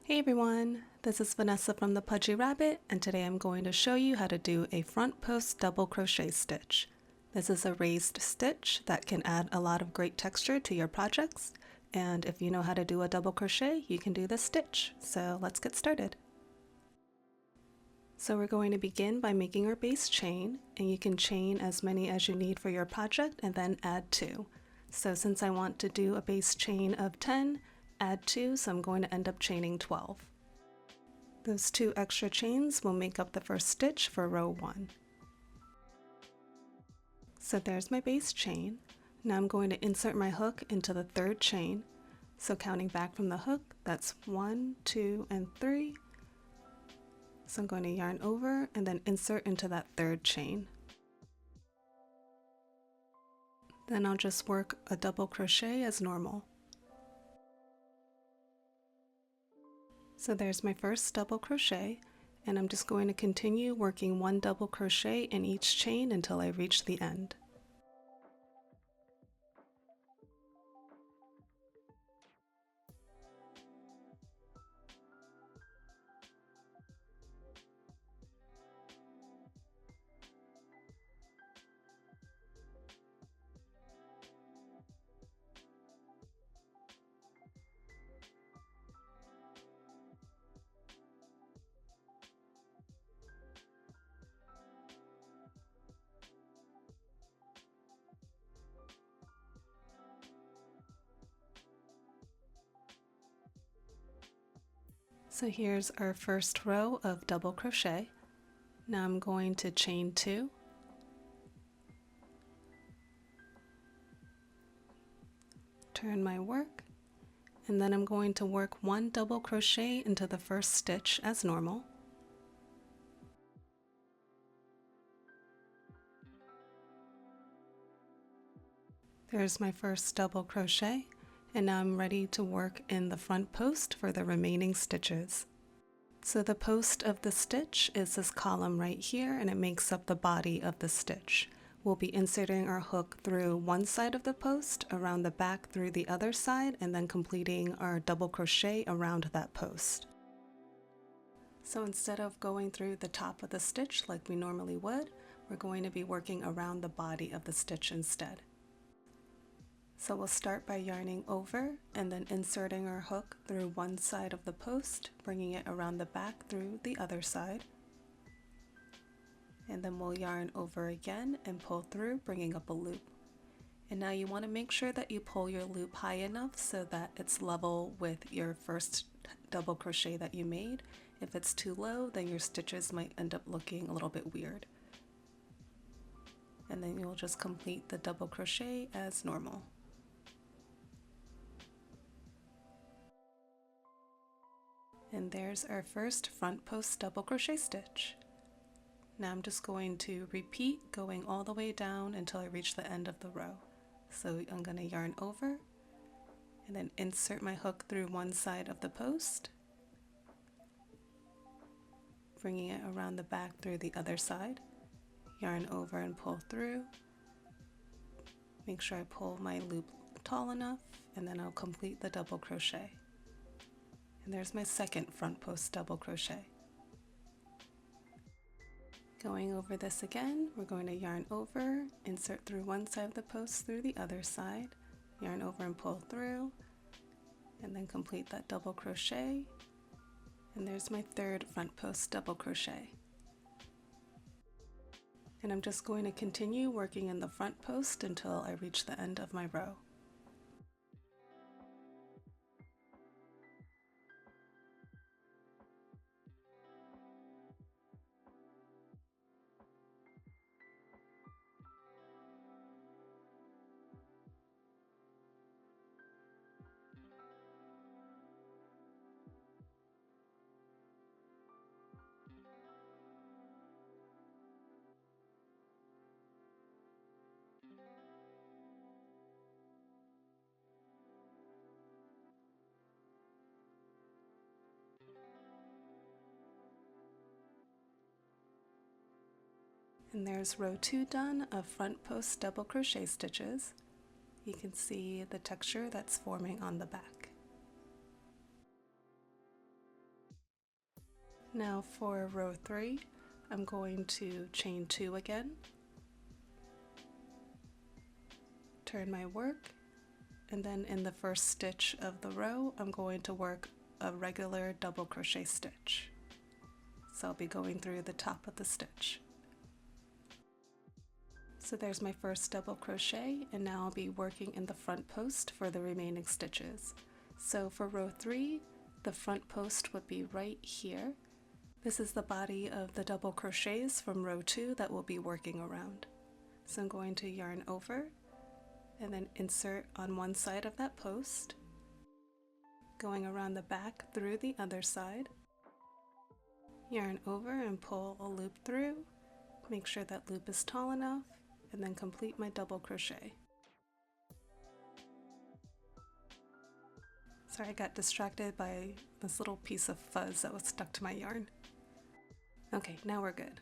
Hey everyone, this is Vanessa from the Pudgy Rabbit, and today I'm going to show you how to do a front post double crochet stitch. This is a raised stitch that can add a lot of great texture to your projects, and if you know how to do a double crochet, you can do this stitch. So let's get started. So we're going to begin by making our base chain, and you can chain as many as you need for your project and then add 2. So since I want to do a base chain of 10, add 2, so I'm going to end up chaining 12. Those 2 extra chains will make up the first stitch for row 1. So there's my base chain. Now I'm going to insert my hook into the 3rd chain. So counting back from the hook, that's 1, 2, and 3. So I'm going to yarn over and then insert into that 3rd chain. Then I'll just work a double crochet as normal. So there's my first double crochet, and I'm just going to continue working 1 double crochet in each chain until I reach the end. So here's our first row of double crochet. Now I'm going to chain 2, turn my work, and then I'm going to work 1 double crochet into the first stitch as normal. There's my first double crochet, and now I'm ready to work in the front post for the remaining stitches. So the post of the stitch is this column right here, and it makes up the body of the stitch. We'll be inserting our hook through one side of the post, around the back through the other side, and then completing our double crochet around that post. So instead of going through the top of the stitch like we normally would, we're going to be working around the body of the stitch instead. So we'll start by yarning over and then inserting our hook through one side of the post, bringing it around the back through the other side. And then we'll yarn over again and pull through, bringing up a loop. And now you want to make sure that you pull your loop high enough so that it's level with your first double crochet that you made. If it's too low, then your stitches might end up looking a little bit weird. And then you'll just complete the double crochet as normal. And there's our first front post double crochet stitch. Now I'm just going to repeat going all the way down until I reach the end of the row. So I'm going to yarn over and then insert my hook through one side of the post, bringing it around the back through the other side, yarn over and pull through. Make sure I pull my loop tall enough, and then I'll complete the double crochet. And there's my second front post double crochet. Going over this again, we're going to yarn over, insert through one side of the post through the other side, yarn over and pull through, and then complete that double crochet. And there's my third front post double crochet. And I'm just going to continue working in the front post until I reach the end of my row. And there's row 2 done of front post double crochet stitches. You can see the texture that's forming on the back. Now for row 3, I'm going to chain 2 again, turn my work, and then in the first stitch of the row, I'm going to work a regular double crochet stitch. So I'll be going through the top of the stitch. So there's my first double crochet, and now I'll be working in the front post for the remaining stitches. So for row 3, the front post would be right here. This is the body of the double crochets from row 2 that we'll be working around. So I'm going to yarn over and then insert on one side of that post, going around the back through the other side, yarn over and pull a loop through, make sure that loop is tall enough, and then complete my double crochet. Sorry, I got distracted by this little piece of fuzz that was stuck to my yarn. Okay, now we're good.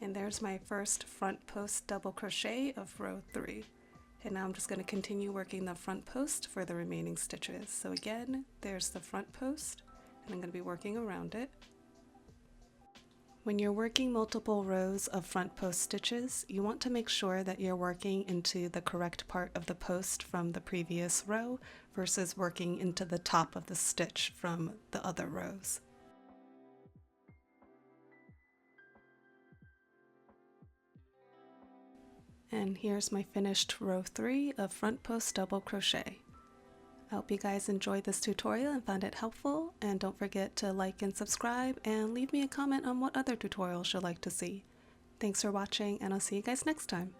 And there's my first front post double crochet of row 3. And now I'm just going to continue working the front post for the remaining stitches. So again, there's the front post, and I'm going to be working around it. When you're working multiple rows of front post stitches, you want to make sure that you're working into the correct part of the post from the previous row versus working into the top of the stitch from the other rows. And here's my finished row 3 of front post double crochet. I hope you guys enjoyed this tutorial and found it helpful, and don't forget to like and subscribe and leave me a comment on what other tutorials you'd like to see. Thanks for watching, and I'll see you guys next time.